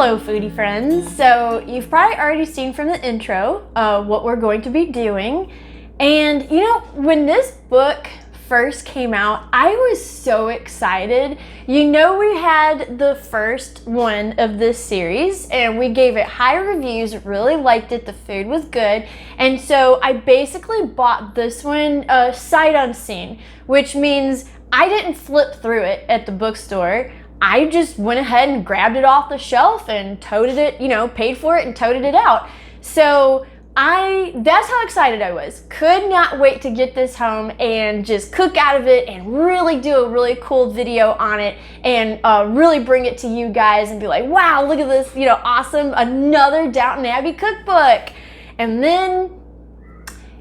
Hello foodie friends. So you've probably already seen from the intro what we're going to be doing. And you know, when this book first came out, I was so excited. You know, we had the first one of this series and we gave it high reviews, really liked it, the food was good. And so I basically bought this one sight unseen, which means I didn't flip through it at the bookstore. I just went ahead and grabbed it off the shelf and toted it, you know, paid for it and toted it out. So that's how excited I was. Could not wait to get this home and just cook out of it and really do a really cool video on it and really bring it to you guys and be like, wow, look at this, you know, awesome, another Downton Abbey cookbook. And then,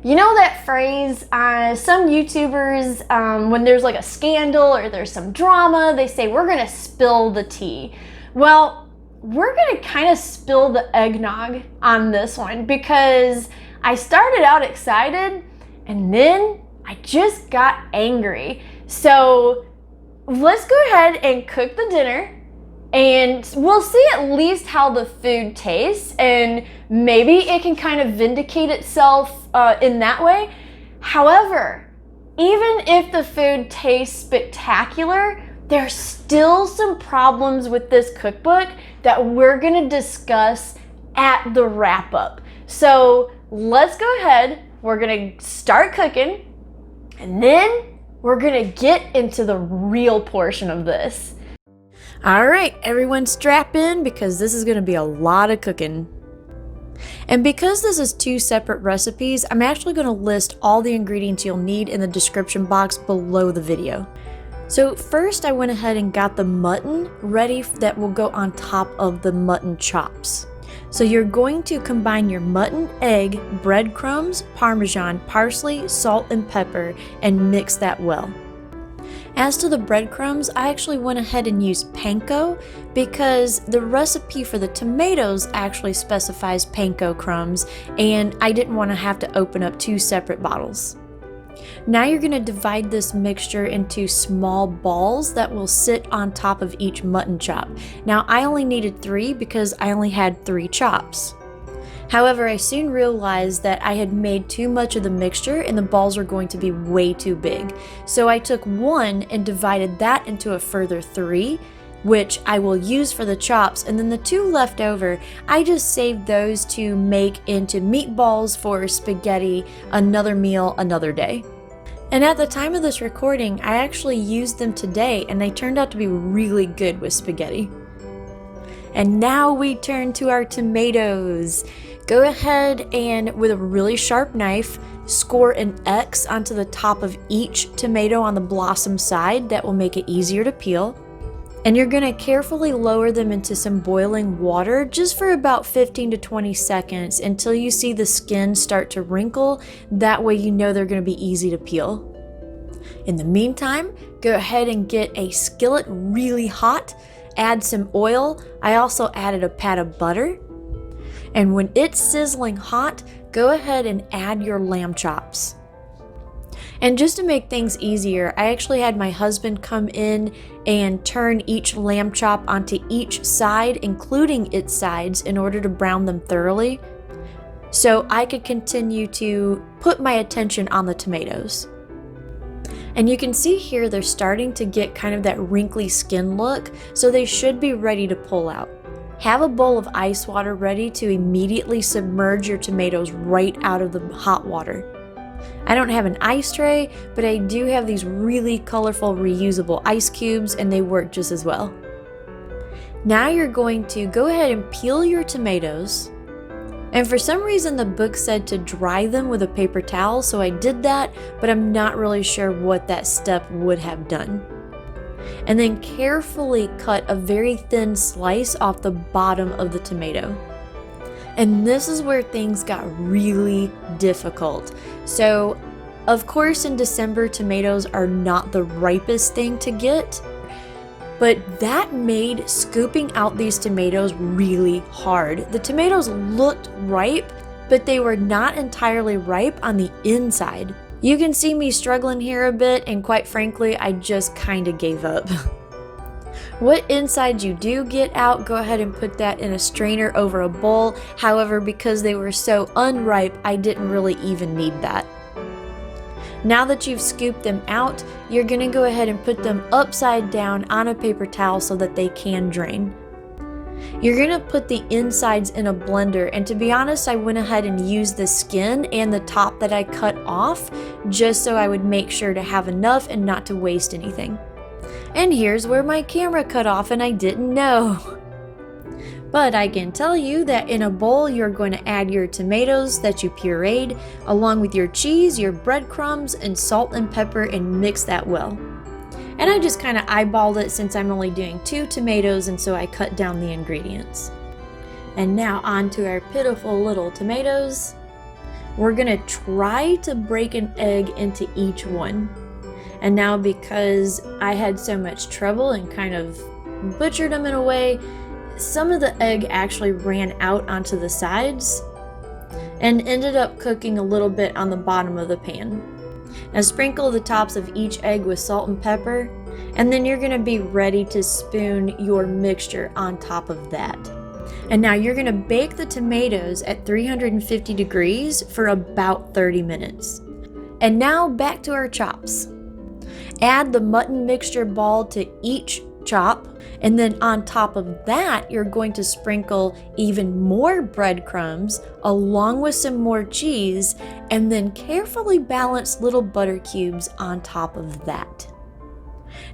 you know that phrase, some YouTubers, when there's like a scandal or there's some drama, they say, we're gonna spill the tea. Well, we're gonna kind of spill the eggnog on this one because I started out excited and then I just got angry. So let's go ahead and cook the dinner and we'll see at least how the food tastes and maybe it can kind of vindicate itself in that way. However, even if the food tastes spectacular, there's still some problems with this cookbook that we're gonna discuss at the wrap up. So let's go ahead, we're gonna start cooking and then we're gonna get into the real portion of this. All right, everyone strap in because this is gonna be a lot of cooking. And because this is two separate recipes, I'm actually gonna list all the ingredients you'll need in the description box below the video. So first I went ahead and got the mutton ready that will go on top of the mutton chops. So you're going to combine your mutton, egg, breadcrumbs, Parmesan, parsley, salt, and pepper and mix that well. As to the breadcrumbs, I actually went ahead and used Panko because the recipe for the tomatoes actually specifies Panko crumbs and I didn't want to have to open up two separate bottles. Now you're going to divide this mixture into small balls that will sit on top of each mutton chop. Now I only needed 3 because I only had 3 chops. However, I soon realized that I had made too much of the mixture and the balls were going to be way too big. So I took 1 and divided that into a further 3, which I will use for the chops, and then the 2 left over, I just saved those to make into meatballs for spaghetti, another meal, another day. And at the time of this recording, I actually used them today and they turned out to be really good with spaghetti. And now we turn to our tomatoes. Go ahead and with a really sharp knife, score an X onto the top of each tomato on the blossom side. That will make it easier to peel. And you're going to carefully lower them into some boiling water just for about 15 to 20 seconds until you see the skin start to wrinkle. That way you know they're going to be easy to peel. In the meantime, go ahead and get a skillet really hot. Add some oil. I also added a pat of butter. And when it's sizzling hot, go ahead and add your lamb chops. And just to make things easier, I actually had my husband come in and turn each lamb chop onto each side, including its sides, in order to brown them thoroughly, so I could continue to put my attention on the tomatoes. And you can see here they're starting to get kind of that wrinkly skin look, so they should be ready to pull out. Have a bowl of ice water ready to immediately submerge your tomatoes right out of the hot water. I don't have an ice tray, but I do have these really colorful reusable ice cubes and they work just as well. Now you're going to go ahead and peel your tomatoes. And for some reason the book said to dry them with a paper towel, so I did that, but I'm not really sure what that step would have done. And then carefully cut a very thin slice off the bottom of the tomato. And this is where things got really difficult. So, of course, in December, tomatoes are not the ripest thing to get, but that made scooping out these tomatoes really hard. The tomatoes looked ripe, but they were not entirely ripe on the inside. You can see me struggling here a bit, and quite frankly, I just kind of gave up. What insides you do get out, go ahead and put that in a strainer over a bowl. However, because they were so unripe, I didn't really even need that. Now that you've scooped them out, you're going to go ahead and put them upside down on a paper towel so that they can drain. You're going to put the insides in a blender, and to be honest, I went ahead and used the skin and the top that I cut off just so I would make sure to have enough and not to waste anything. And here's where my camera cut off and I didn't know. But I can tell you that in a bowl, you're going to add your tomatoes that you pureed, along with your cheese, your breadcrumbs, and salt and pepper, and mix that well. And I just kind of eyeballed it since I'm only doing 2 tomatoes, and so I cut down the ingredients. And now on to our pitiful little tomatoes. We're going to try to break an egg into each one. And now because I had so much trouble and kind of butchered them in a way, some of the egg actually ran out onto the sides and ended up cooking a little bit on the bottom of the pan. Now sprinkle the tops of each egg with salt and pepper, and then you're going to be ready to spoon your mixture on top of that. And now you're going to bake the tomatoes at 350 degrees for about 30 minutes. And now back to our chops. Add the mutton mixture ball to each chop, and then on top of that you're going to sprinkle even more breadcrumbs along with some more cheese, and then carefully balance little butter cubes on top of that.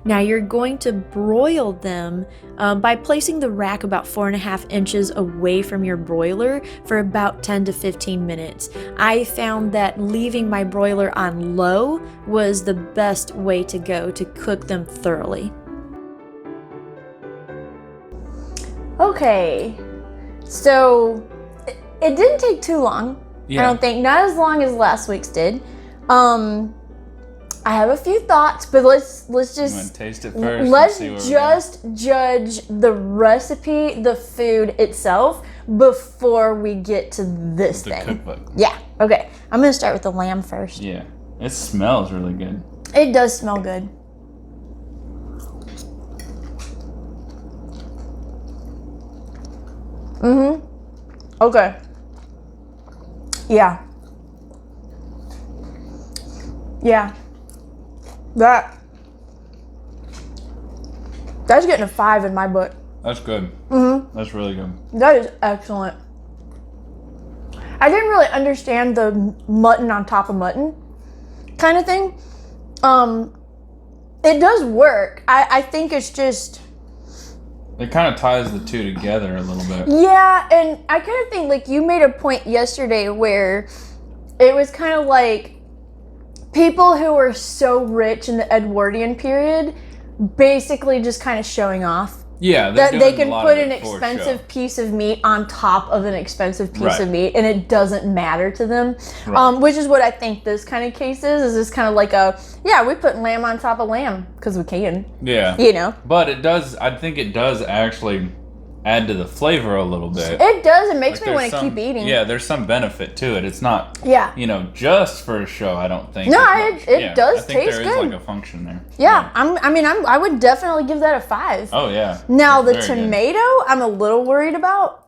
Now you're going to broil them by placing the rack about 4.5 inches away from your broiler for about 10 to 15 minutes. I found that leaving my broiler on low was the best way to go to cook them thoroughly. Okay, so it didn't take too long. Yeah. I don't think, not as long as last week's did. I have a few thoughts, but let's just You want to taste it first? let's and see just judge the recipe, the food itself, before we get to this the thing. cookbook. Yeah. Okay. I'm gonna start with the lamb first. Yeah, it smells really good. It does smell good. Okay. Yeah. Yeah. That's getting a 5 in my book. That's good. That's really good. That is excellent. I didn't really understand the mutton on top of mutton kind of thing. It does work. I think it's just... It kind of ties the two together a little bit. Yeah, and I kind of think, like, you made a point yesterday where it was kind of like people who were so rich in the Edwardian period basically just kind of showing off. Yeah, That they can put an for expensive show. piece of meat on top of an expensive piece of Right. meat, and it doesn't matter to them. Right. Which is what I think this kind of case is this kind of like we put lamb on top of lamb because we can. Yeah. You know? But it does, I think it does actually add to the flavor a little bit. It does. It makes Like, me want there's to some- keep eating. Yeah, there's some benefit to it. It's not, Yeah. just for a show, I don't think. No, as much. it does I think taste there is good. like a function there. Yeah. I would definitely give that a 5. Oh, yeah. Now the That's very good. tomato, I'm a little worried about,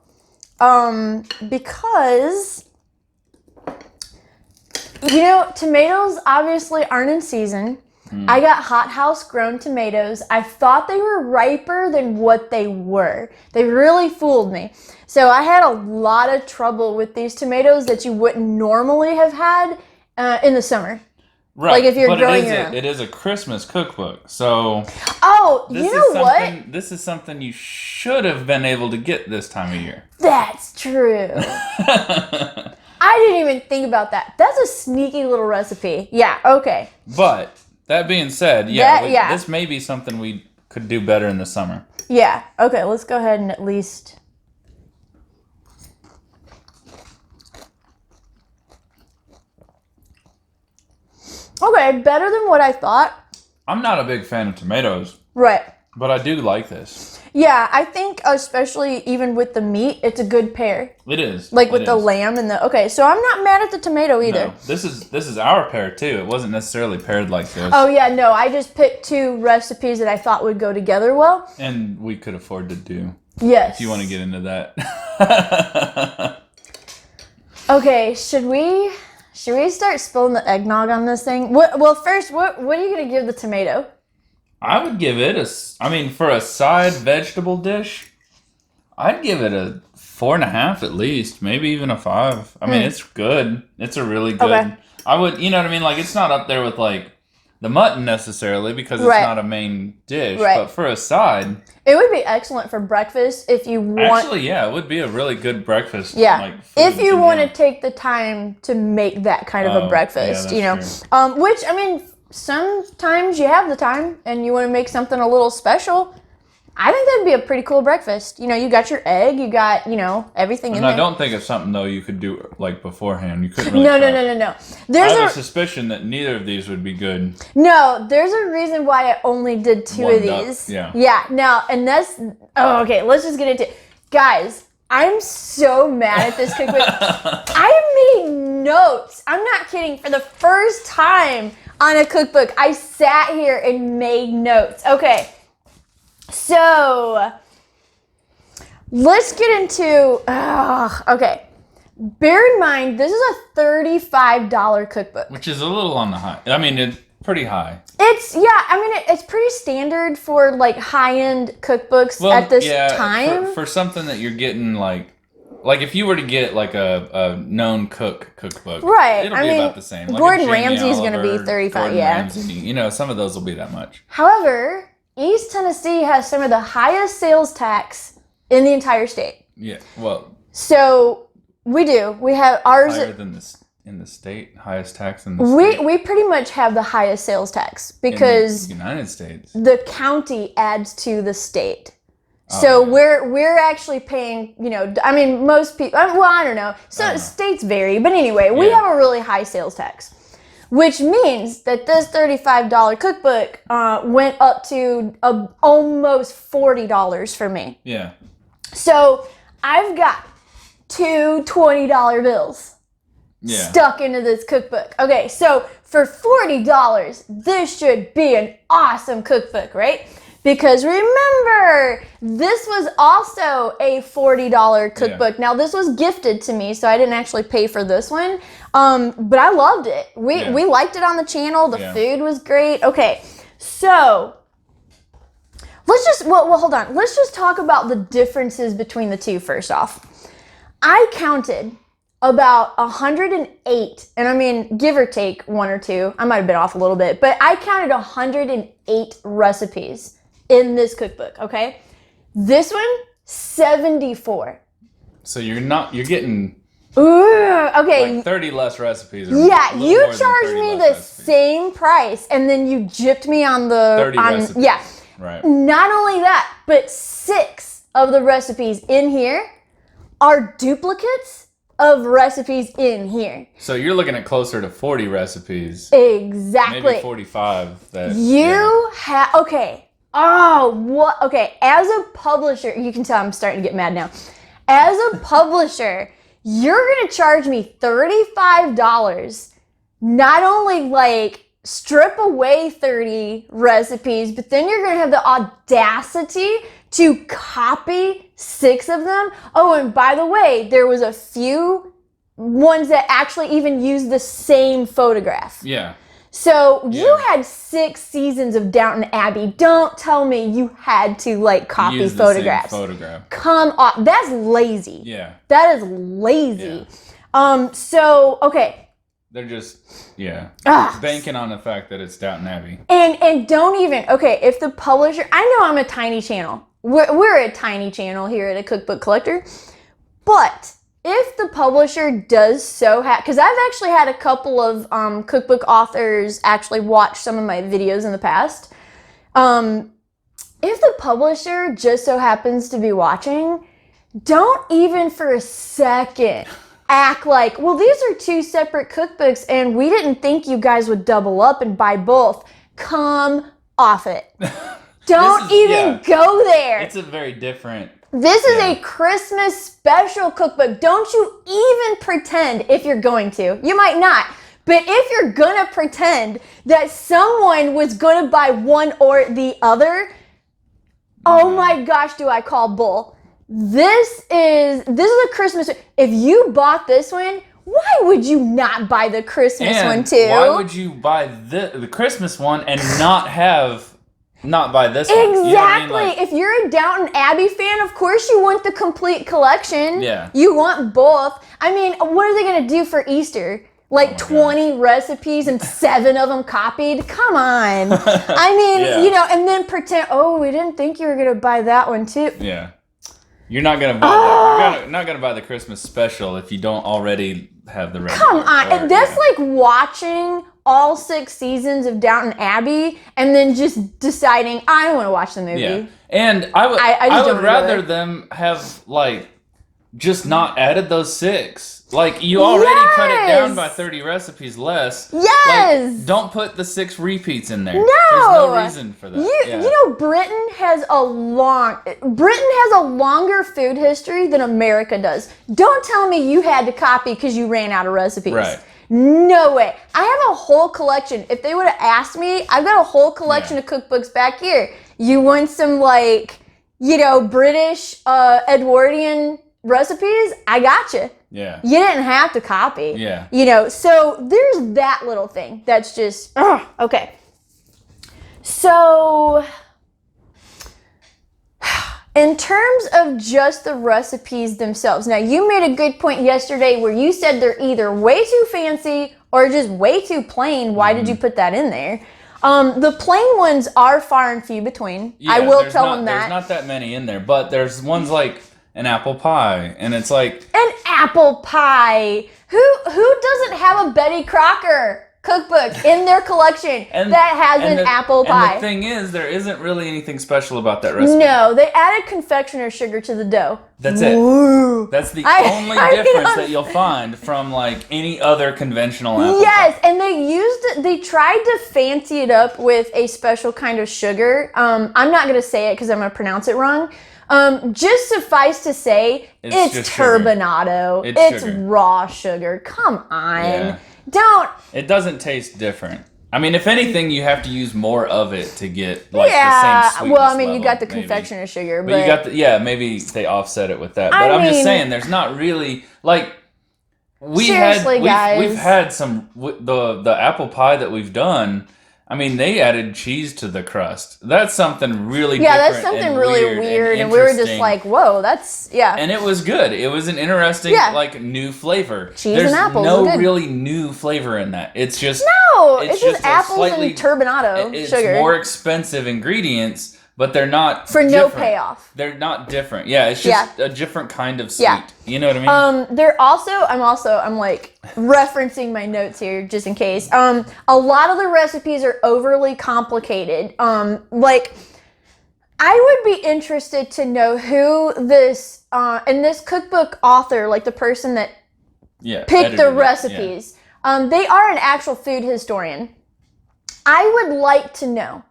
because tomatoes obviously aren't in season. I got hothouse grown tomatoes. I thought they were riper than what they were. They really fooled me. So I had a lot of trouble with these tomatoes that you wouldn't normally have had in the summer. Right. Like if you're but growing it is your own. it is a Christmas cookbook, so Oh, this you is know what? something, this is something you should have been able to get this time of year. That's true. I didn't even think about that. That's a sneaky little recipe. Yeah, okay. But that being said, this may be something we could do better in the summer. Yeah, okay, let's go ahead and at least... Okay, better than what I thought. I'm not a big fan of tomatoes, Right. but I do like this. Yeah, I think especially even with the meat, it's a good pair. It is. Like with the lamb and the... Okay, so I'm not mad at the tomato either. No, this is our pair too. It wasn't necessarily paired like this. Oh yeah, no, I just picked 2 recipes that I thought would go together well. And we could afford to do. Yes. If you want to get into that. Okay, should we start spilling the eggnog on this thing? Well, first, what are you going to give the tomato? I would give it for a side vegetable dish, I'd give it a 4.5 at least, maybe even a 5. I mean, it's good. It's a really good. Okay. I would, you know what I mean? Like, it's not up there with like the mutton necessarily because it's not a main dish, but for a side, it would be excellent for breakfast if you want. Actually, yeah, it would be a really good breakfast. Yeah, like, if you want to take the time to make that kind of a breakfast, you know, which I mean. Sometimes you have the time and you want to make something a little special. I think that'd be a pretty cool breakfast. You know, you got your egg, you got, you know, everything in there. I don't think it's something, though, you could do, like, beforehand. You couldn't really No. I have a suspicion that neither of these would be good. No, there's a reason why I only did 2 of these. Yeah. Yeah, now, and that's... Oh, okay, let's just get into it. Guys, I'm so mad at this cookbook. I made notes. I'm not kidding. For the first time on a cookbook, I sat here and made notes. Okay, so let's get into, okay. Bear in mind, this is a $35 cookbook. Which is a little on the high. I mean, it's pretty high. It's pretty standard for like high-end cookbooks at this time. For something that you're getting like if you were to get like a known cookbook, right? It'll be about the same. Like Gordon Ramsay's going to be $35. Gordon Ramsay, you know, some of those will be that much. However, East Tennessee has some of the highest sales tax in the entire state. Yeah, well. So we do. We have ours higher than this in the state, highest tax in the state. We pretty much have the highest sales tax because in the United States, the county adds to the state. So we're actually paying, you know, I mean, most people, well, I don't know. So states vary. But anyway, we have a really high sales tax, which means that this $35 cookbook went up to almost $40 for me. Yeah. So I've got 2 $20 bills stuck into this cookbook. Okay, so for $40, this should be an awesome cookbook, right? Because remember, this was also a $40 cookbook. Yeah. Now, this was gifted to me, so I didn't actually pay for this one. But I loved it. We liked it on the channel. The food was great. Okay, so let's just, hold on. Let's just talk about the differences between the two first off. I counted about 108, and I mean, give or take 1 or 2. I might have been off a little bit, but I counted 108 recipes in this cookbook, okay? This one, 74. So you're getting okay. Like 30 less recipes. Yeah, you charged me the same price, and then you gypped me on the 30 recipes. Yeah. Right. Not only that, but 6 of the recipes in here are duplicates of recipes in here. So you're looking at closer to 40 recipes. Exactly. Maybe 45. Okay. Oh, what? Okay, as a publisher, you can tell I'm starting to get mad now. As a publisher, you're going to charge me $35, not only like strip away 30 recipes, but then you're going to have the audacity to copy 6 of them. Oh, and by the way, there was a few ones that actually even used the same photograph. Yeah. So you had 6 seasons of Downton Abbey. Don't tell me you had to like copy use photographs. The same photograph. Come on, that's lazy. Yeah. That is lazy. Yeah. So okay. They're just banking on the fact that it's Downton Abbey. And don't even if the publisher, I know I'm a tiny channel. We're a tiny channel here at a Cookbook Collector, but if the publisher does so have, because I've actually had a couple of cookbook authors actually watch some of my videos in the past. If the publisher just so happens to be watching, don't even for a second act like, well, these are 2 separate cookbooks and we didn't think you guys would double up and buy both. Come off it. Don't even go there. It's a very different. This is a Christmas special cookbook. Don't you even pretend, if you're going to. You might not. But if you're gonna pretend that someone was gonna buy one or the other, oh my gosh, do I call bull. This is a Christmas. If you bought this one, why would you not buy the Christmas one too? Why would you buy the Christmas one and not buy this one? Exactly. You know what I mean? Like, if you're a Downton Abbey fan, of course you want the complete collection. Yeah. You want both. I mean, what are they gonna do for Easter? Like 20 recipes and 7 of them copied? Come on. I mean, you know, and then pretend, oh, we didn't think you were going to buy that one too. Yeah. You're not going to buy that. You're not going to buy the Christmas special if you don't already have the regular. Come on. That's like watching all 6 seasons of Downton Abbey and then just deciding, I don't want to watch the movie. Yeah. And I would rather them have, like, just not added those 6. Like, you already cut it down by 30 recipes less. Yes! Like, don't put the 6 repeats in there. No! There's no reason for that. You know, Britain has a longer food history than America does. Don't tell me you had to copy because you ran out of recipes. Right. No way. I have a whole collection. If they would have asked me, I've got a whole collection of cookbooks back here. You want some, like, you know, British Edwardian recipes? I got you. Yeah. You didn't have to copy. Yeah. You know, so there's that little thing that's just, okay. So, in terms of just the recipes themselves, now you made a good point yesterday where you said they're either way too fancy or just way too plain. Why did you put that in there? The plain ones are far and few between. Yeah, I will tell them that. There's not that many in there, but there's ones like an apple pie, and it's like an apple pie. Who doesn't have a Betty Crocker cookbook in their collection that has an apple pie? And the thing is, there isn't really anything special about that recipe. No, they added confectioner sugar to the dough. That's it. Ooh. That's the only difference that you'll find from like any other conventional apple pie. Yes, and they tried to fancy it up with a special kind of sugar. I'm not going to say it because I'm going to pronounce it wrong. Just suffice to say, it's turbinado. It's raw sugar. Come on. Yeah. It doesn't taste different. I mean, if anything, you have to use more of it to get like the same sweetness well, I mean, you level, got the maybe. confectioner sugar, but you got maybe they offset it with that. But I'm just saying, there's not really like we've had some the apple pie that we've done. I mean, they added cheese to the crust. That's something really different. Yeah, that's something really weird. And we were just like, whoa, that's, And it was good. It was an interesting, like, new flavor. Cheese and apples. There's no really new flavor in that. It's just... No, it's just apples and turbinado sugar. It's more expensive ingredients, but they're not for no payoff. They're not different. Yeah, it's just a different kind of sweet. Yeah. You know what I mean? I'm like referencing my notes here just in case. A lot of the recipes are overly complicated. Like I would be interested to know who this in this cookbook author, like the person that picked the recipes. They are an actual food historian. I would like to know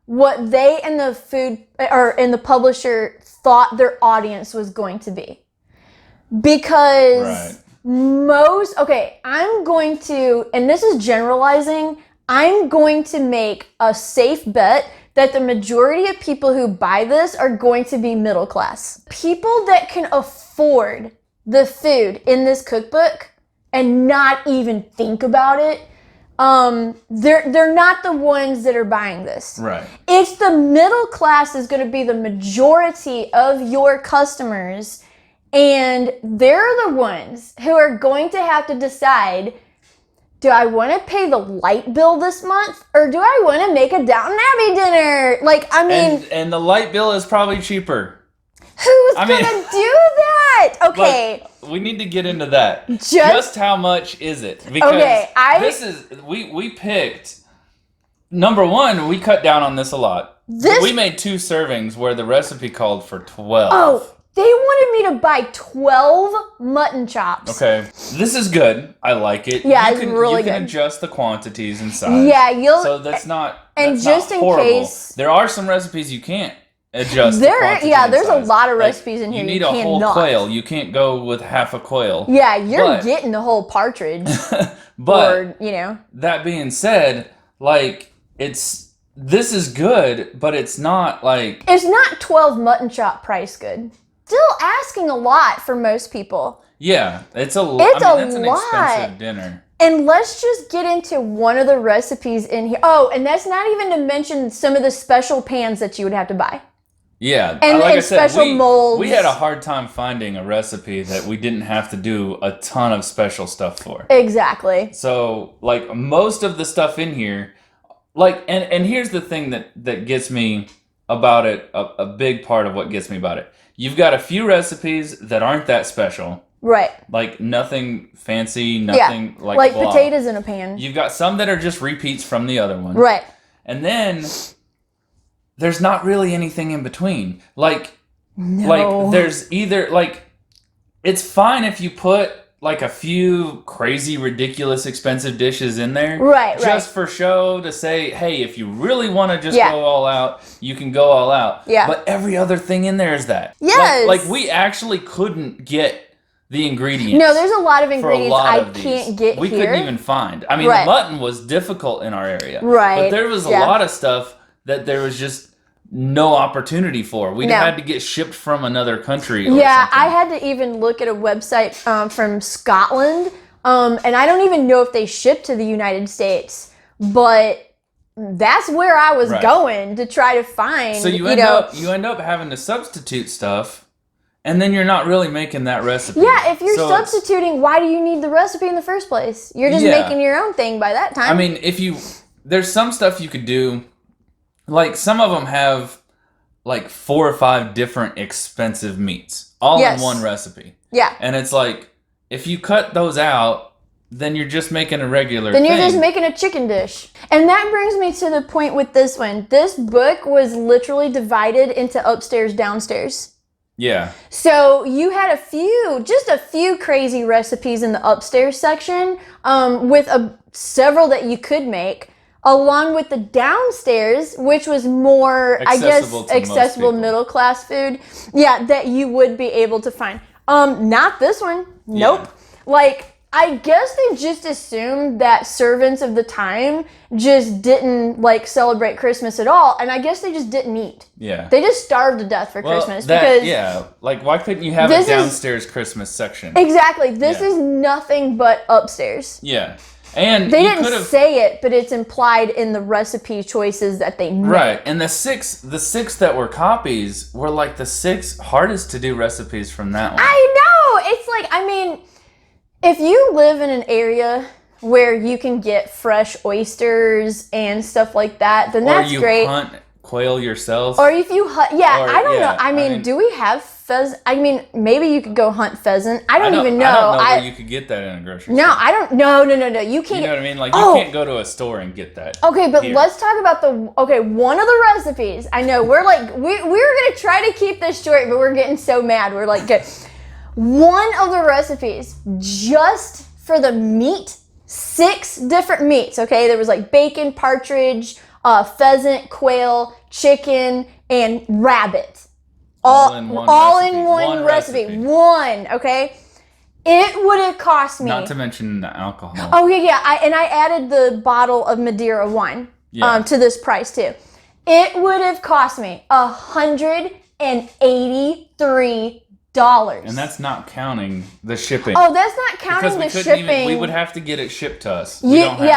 what they and the publisher thought their audience was going to be. Because I'm going to, and this is generalizing, I'm going to make a safe bet that the majority of people who buy this are going to be middle class. People that can afford the food in this cookbook and not even think about it, they're not the ones that are buying this. Right. It's the middle class is going to be the majority of your customers, and they're the ones who are going to have to decide, do I want to pay the light bill this month or do I want to make a Downton Abbey dinner? Like, I mean... And the light bill is probably cheaper. Who's going to do that? Okay. We need to get into that. Just how much is it? Because we picked, number one, we cut down on this a lot. We made 2 servings where the recipe called for 12. Oh, They wanted me to buy 12 mutton chops. Okay, this is good. I like it. Yeah, it's really You can good. adjust the quantities inside. Yeah, you'll. So that's not. And that's just not in horrible. case There are some recipes you can't adjust. There's a size. lot of recipes in here. You need a whole cannot. quail. You can't go with half a quail. Yeah, you're But- getting the whole partridge. But or, you know. that being said, like this is good, but it's not like It's not 12 mutton chop price good. Still asking a lot for most people. yeah, it's a It's that's a an lot. expensive dinner. And let's just get into one of the recipes in here. Oh, and that's not even to mention some of the special pans that you would have to buy. Yeah, And like I said, special molds. we had a hard time finding a recipe that we didn't have to do a ton of special stuff for. Exactly. So, like, most of the stuff in here, like, and here's the thing that gets me about it, a big part of what gets me about it. You've got a few recipes that aren't that special. Right. Like, nothing fancy, nothing Like blah. potatoes in a pan. You've got some that are just repeats from the other one. Right. And then there's not really anything in between. Like there's either like it's fine if you put like a few crazy, ridiculous, expensive dishes in there. Right, Just for show to say, hey, if you really want to just Yeah. go all out, you can go all out. Yeah. But every other thing in there is that. Yes. Like we actually couldn't get the ingredients. No, there's a lot of for a ingredients lot I of these. can't get we here. couldn't even find. I mean, Right. the mutton was difficult in our area. Right, But there was a yeah. lot of stuff that there was just no opportunity for. We No. had to get shipped from another country or Yeah, something. I had to even look at a website from Scotland, and I don't even know if they ship to the United States, but that's where I was Right. going to try to find. So you end up having to substitute stuff, and then you're not really making that recipe. Yeah, if you're So it's- substituting, why do you need the recipe in the first place? You're just Yeah. making your own thing by that time. I mean, there's some stuff you could do, like some of them have like 4 or 5 different expensive meats all Yes. in one recipe. yeah. And it's like, if you cut those out, then you're just making a regular Then thing. you're just making a chicken dish. And that brings me to the point with this one. This book was literally divided into upstairs, downstairs. Yeah. So you had just a few crazy recipes in the upstairs section, with several that you could make, along with the downstairs, which was more, Accessible to most accessible people. middle class food. Yeah, that you would be able to find. Not this one. Nope. Yeah. Like, I guess they just assumed that servants of the time just didn't like celebrate Christmas at all, and I guess they just didn't eat. Yeah. They just starved to death for Well, Christmas that- because like why couldn't you have a This is- downstairs Christmas section? exactly this Yeah. is nothing but upstairs. Yeah. And They you didn't could have say it, but it's implied in the recipe choices that they made. right. And the six that were copies were like the 6 hardest to do recipes from that one. I know. It's like, I mean, if you live in an area where you can get fresh oysters and stuff like that, then or that's you great. hunt quail yourself. Or if you hunt, yeah, Or- I don't yeah, know. I mean, do we have pheasant? I mean, maybe you could go hunt pheasant. I don't even know. I don't know where you could get that in a grocery No, store. I don't. No. You can't. You know what I mean? Like, Oh. you can't go to a store and get that. Okay, but here. let's talk about one of the recipes. I know we're like we were gonna try to keep this short, but we're getting so mad. We're like, good. One of the recipes just for the meat, 6 different meats. Okay, there was like bacon, partridge, pheasant, quail, chicken, and rabbit. All in one recipe. One. Okay, it would have cost me. Not to mention the alcohol. Oh yeah. I added the bottle of Madeira wine Yeah. to this price too. It would have cost me $183. And that's not counting the shipping. Oh, that's not counting because we the couldn't shipping. we would have to get it shipped to us. You'd have to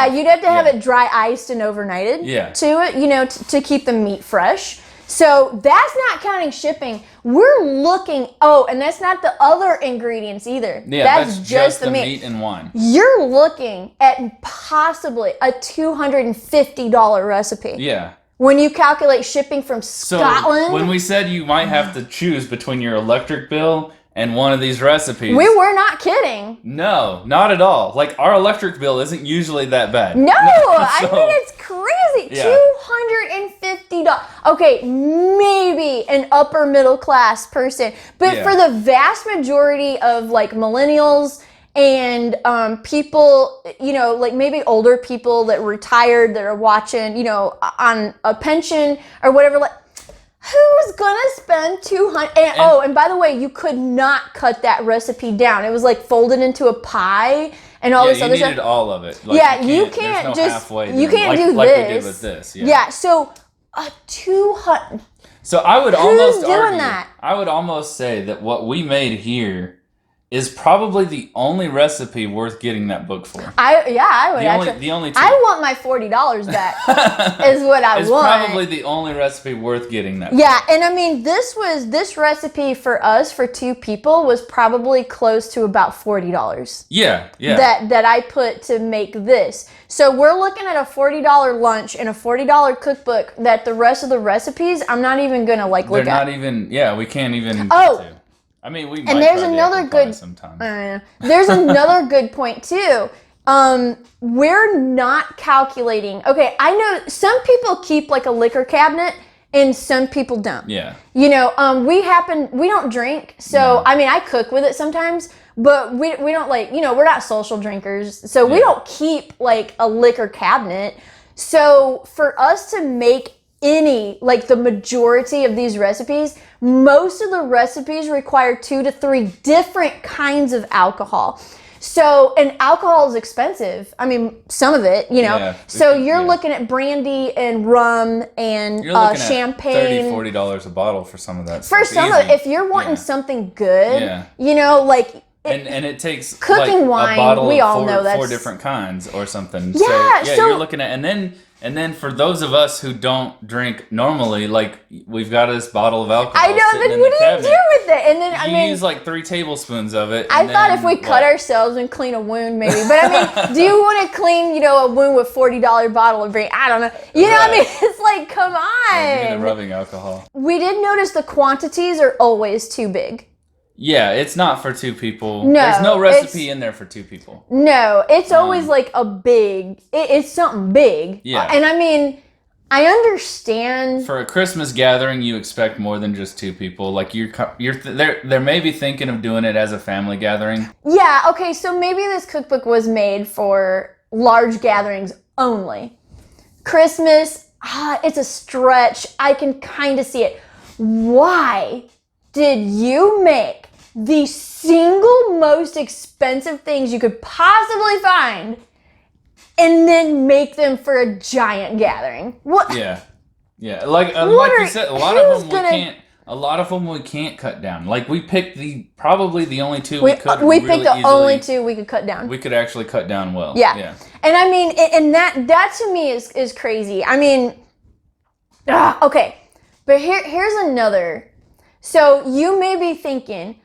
have yeah. it dry iced and overnighted Yeah. to it, to keep the meat fresh. So that's not counting shipping. We're looking, and that's not the other ingredients either. Yeah, that's just the meat. and wine. You're looking at possibly a $250 recipe. Yeah. When you calculate shipping from So Scotland, when we said you might have to choose between your electric bill and one of these recipes. we were not kidding. No, not at all. Like, our electric bill isn't usually that bad. No, I So- mean, it's crazy. Yeah. $250 Okay, maybe an upper middle class person, but for the vast majority of like millennials and people, you know, like maybe older people that retired that are watching, you know, on a pension or whatever, like, who's gonna spend 200? And by the way, you could not cut that recipe down. It was like folded into a pie and all this other stuff. You needed all of it. Like, you can't no just halfway you can't do like this. we did with this. Yeah, so a 200. So I would almost argue, that? I would almost say that what we made here is probably the only recipe worth getting that book for. I would the only two. I want my $40 back. Is what I want. It's probably the only recipe worth getting that. Yeah, and I mean this recipe for us for 2 people was probably close to about $40. Yeah. That I put to make this. So we're looking at a $40 lunch and a $40 cookbook that the rest of the recipes I'm not even gonna look at. They're not even. Yeah, we can't even. I mean, we might. And there's another good sometime. There's another good point too. We're not calculating. Okay, I know some people keep like a liquor cabinet and some people don't. Yeah. You know, we don't drink, so I mean, I cook with it sometimes, but we don't like, you know, we're not social drinkers, so we don't keep like a liquor cabinet. So for us to make like the majority of these recipes, most of the recipes require 2 to 3 different kinds of alcohol. So, and alcohol is expensive. I mean, some of it, you know. Yeah, so you're looking at brandy and rum and champagne. At $30-$40 a bottle for some of that stuff. For some of it, if you're wanting something good, you know, like... And it takes cooking wine, a bottle we of all know that's 4 different kinds or something. Yeah, so you're looking at, and then for those of us who don't drink normally, like we've got this bottle of alcohol. I know. Then what do you do with it? And then you use like 3 tablespoons of it. I thought if we cut ourselves and clean a wound, maybe. But I mean, do you want to clean, you know, a wound with $40 bottle of brandy? I don't know. You know what I mean? It's like, come on. The rubbing alcohol. We did notice the quantities are always too big. Yeah, it's not for 2 people. No, there's no recipe in there for 2 people. No, it's always like a big. It's something big. Yeah, and I mean, I understand. For a Christmas gathering, you expect more than just 2 people. Like they're maybe thinking of doing it as a family gathering. Yeah. Okay. So maybe this cookbook was made for large gatherings only. Christmas, it's a stretch. I can kind of see it. Why did you make the single most expensive things you could possibly find and then make them for a giant gathering? What? Yeah. Like you said, a lot of them we can't cut down. Like we picked probably the only 2 we could. We picked the only 2 we could cut down. We could actually cut down well. Yeah. And I mean, and that to me is crazy. I mean, okay, but here's another. So you may be thinking,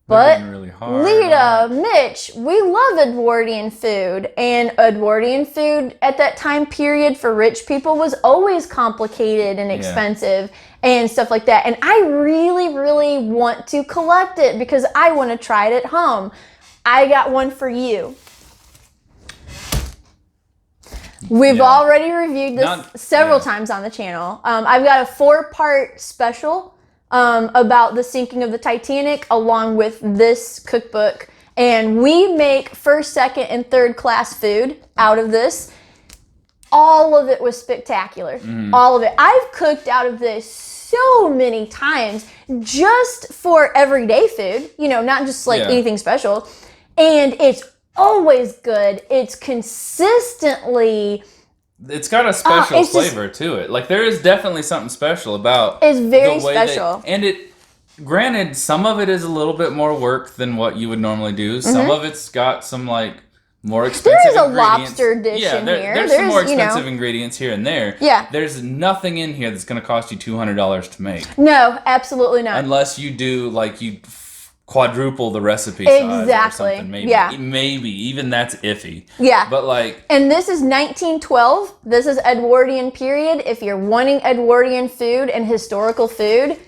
but really hard. Lita, Mitch, we love Edwardian food. And Edwardian food at that time period for rich people was always complicated and expensive and stuff like that. And I really, really want to collect it because I want to try it at home. I got one for you. We've already reviewed this several times on the channel. I've got a 4-part special about the sinking of the Titanic along with this cookbook, and we make 1st, 2nd, and 3rd class food out of this. All of it was spectacular. All of it. I've cooked out of this so many times just for everyday food, you know, not just like anything special, and it's always good. It's consistently It's got a special flavor to it. Like there is definitely something special about it's very special. And it, granted, some of it is a little bit more work than what you would normally do. Some of it's got some like more expensive ingredients. There is a lobster dish in here. There's some more expensive ingredients here and there. Yeah. There's nothing in here that's going to cost you $200 to make. No, absolutely not. Unless you do like you quadruple the recipe size or something. Maybe even that's iffy. Yeah. But like, and this is 1912. This is Edwardian period. If you're wanting Edwardian food and historical food,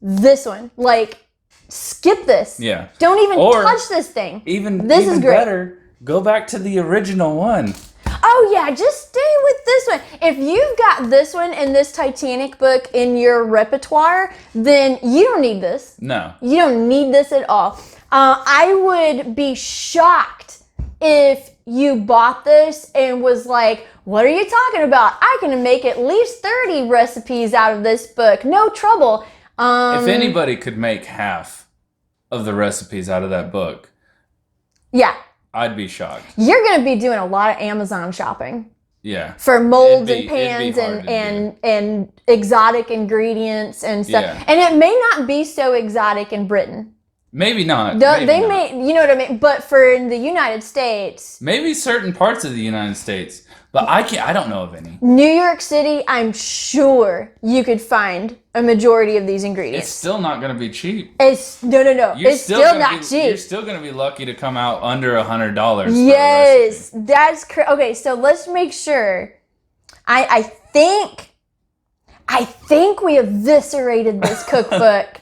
this one, like, skip this. Yeah. Don't even touch this thing. Even this is great. Better, go back to the original one. Oh Oh yeah, just stay with this one. If you've got this one and this Titanic book in your repertoire, then you don't need this. No. You don't need this at all. I would be shocked if you bought this and was like, what are you talking about? I can make at least 30 recipes out of this book. No trouble. If anybody could make half of the recipes out of that book, yeah, I'd be shocked. You're going to be doing a lot of Amazon shopping. Yeah. For molds and pans and exotic ingredients and stuff. Yeah. And it may not be so exotic in Britain. Maybe not. They may, you know what I mean? But for in the United States. Maybe certain parts of the United States. But I don't know of any. New York City, I'm sure you could find a majority of these ingredients. It's still not going to be cheap. No. It's still not cheap. You're still going to be lucky to come out under $100. Yes, that's correct. Okay, so let's make sure. I think we eviscerated this cookbook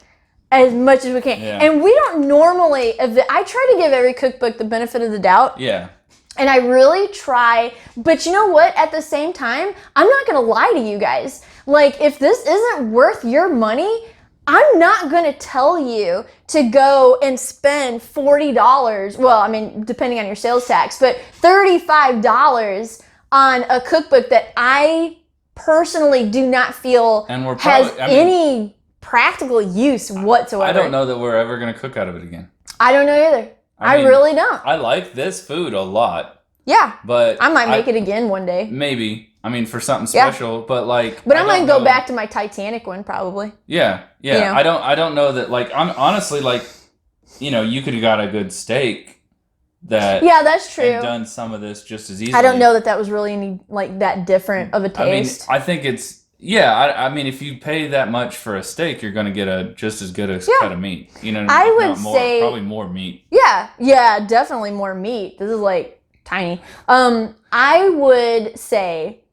as much as we can. Yeah. And we don't normally, I try to give every cookbook the benefit of the doubt. Yeah. And I really try, but you know what? At the same time, I'm not going to lie to you guys. Like, if this isn't worth your money, I'm not going to tell you to go and spend $40. Well, I mean, depending on your sales tax, but $35 on a cookbook that I personally do not feel has any practical use whatsoever. I don't know that we're ever going to cook out of it again. I don't know either. I mean, really don't. I like this food a lot. Yeah. But I might make it again one day. Maybe. I mean, for something special, but like. But I might go back to my Titanic one probably. Yeah. Yeah. You know? I don't know that, like, I'm honestly, like, you know, you could have got a good steak that. Yeah, that's true. And done some of this just as easily. I don't know that was really any, like, that different of a taste. I mean, I think it's. Yeah, I mean, if you pay that much for a steak, you're going to get just as good a cut of meat. You know, I would say probably more meat. Yeah, definitely more meat. This is like tiny. I would say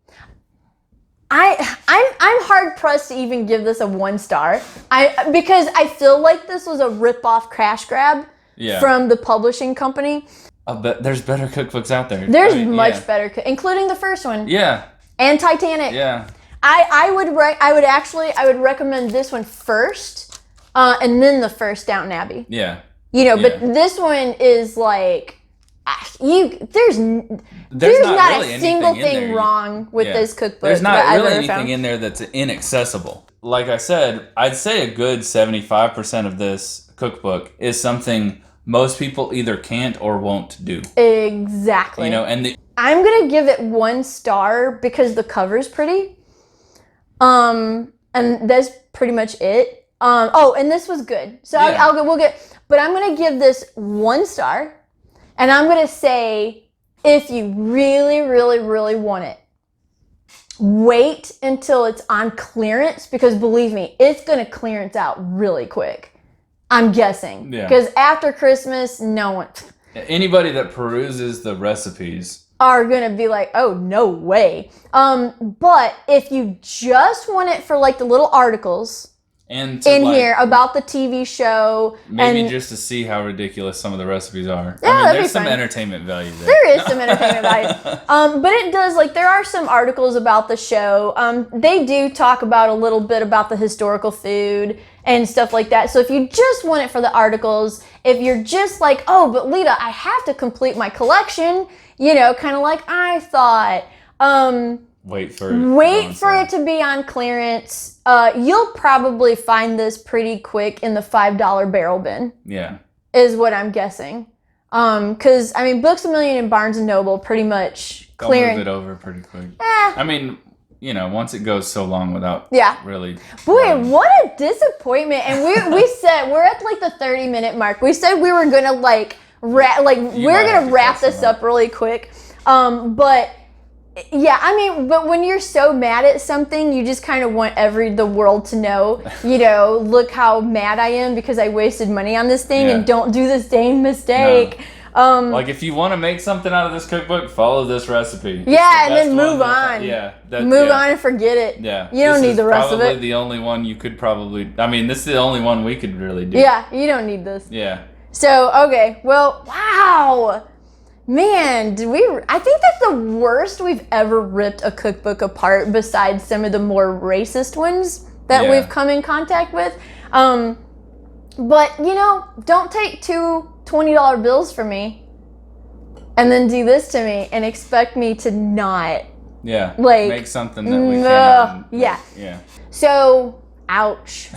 I'm hard pressed to even give this a 1 star. Because I feel like this was a rip-off cash grab from the publishing company. But there's better cookbooks out there. There's much better, including the first one. Yeah. And Titanic. Yeah. I would recommend this one first, and then the first Downton Abbey. Yeah. You know, but this one is like, there's not really a single thing wrong with this cookbook. There's not really anything in there that's inaccessible. Like I said, I'd say a good 75% of this cookbook is something most people either can't or won't do. Exactly. You know, and I'm gonna give it 1 star because the cover's pretty. And that's pretty much it. And this was good. So but I'm going to give this 1 star, and I'm going to say, if you really, really, really want it, wait until it's on clearance, because believe me, it's going to clearance out really quick. I'm guessing. Yeah. Because after Christmas, no one. Anybody that peruses the recipes are gonna be like, oh, no way. But if you just want it for like the little articles and here about the TV show, maybe just to see how ridiculous some of the recipes are. Yeah, I mean, there's some entertainment value there. There is some entertainment value. But it does, like, there are some articles about the show. They do talk about a little bit about the historical food and stuff like that. So if you just want it for the articles, if you're just like, oh, but Lita, I have to complete my collection, you know, kind of like I thought. Wait for it to be on clearance. You'll probably find this pretty quick in the $5 barrel bin. Yeah. Is what I'm guessing. Because, I mean, Books A Million and Barnes & Noble pretty much clearing. They'll move it over pretty quick. I mean, you know, once it goes so long without really. Boy, what a disappointment. And we said, we're at like the 30-minute mark. We said we were going to like, we're going to wrap this up really quick. But yeah, I mean, but when you're so mad at something, you just kind of want the world to know, you know, look how mad I am because I wasted money on this thing and don't do the same mistake. No. Like, if you want to make something out of this cookbook, follow this recipe. Yeah, and then move on. Move on and forget it. Yeah. You don't need the rest of it. This is probably the only one you could probably, I mean, this is the only one we could really do. Yeah, you don't need this. Yeah. So, okay, well, wow. Man, I think that's the worst we've ever ripped a cookbook apart besides some of the more racist ones that we've come in contact with. But, you know, don't take two $20 bills from me and then do this to me and expect me to not. Yeah. Like, make something that we can. Yeah. So, ouch.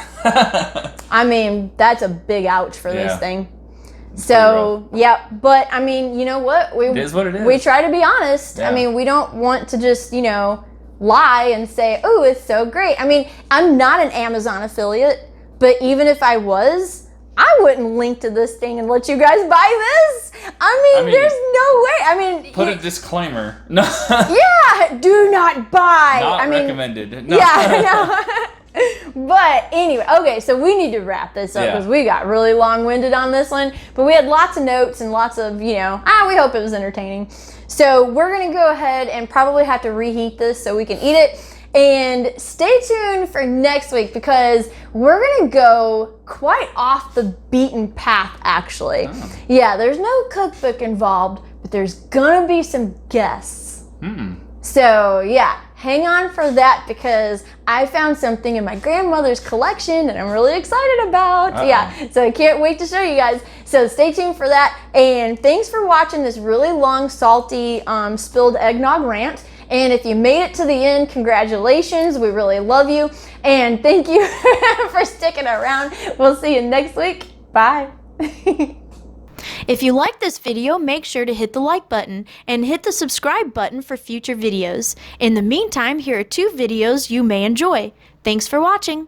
I mean, that's a big ouch for this thing. So, yeah, but I mean, you know what? It is what it is. We try to be honest. Yeah. I mean, we don't want to just, you know, lie and say, oh, it's so great. I mean, I'm not an Amazon affiliate, but even if I was, I wouldn't link to this thing and let you guys buy this. I mean there's no way. I mean, put a disclaimer. No. Yeah, do not buy. Not recommended. No. Yeah, no. But anyway, okay, so we need to wrap this up because we got really long-winded on this one. But we had lots of notes and lots of, you know, we hope it was entertaining. So we're going to go ahead and probably have to reheat this so we can eat it. And stay tuned for next week because we're going to go quite off the beaten path, actually. Oh. Yeah, there's no cookbook involved, but there's going to be some guests. So, yeah, hang on for that because I found something in my grandmother's collection that I'm really excited about. Yeah, so I can't wait to show you guys. So stay tuned for that. And thanks for watching this really long, salty, spilled eggnog rant. And if you made it to the end, congratulations. We really love you. And thank you for sticking around. We'll see you next week. Bye. If you like this video, make sure to hit the like button and hit the subscribe button for future videos. In the meantime, here are 2 videos you may enjoy. Thanks for watching.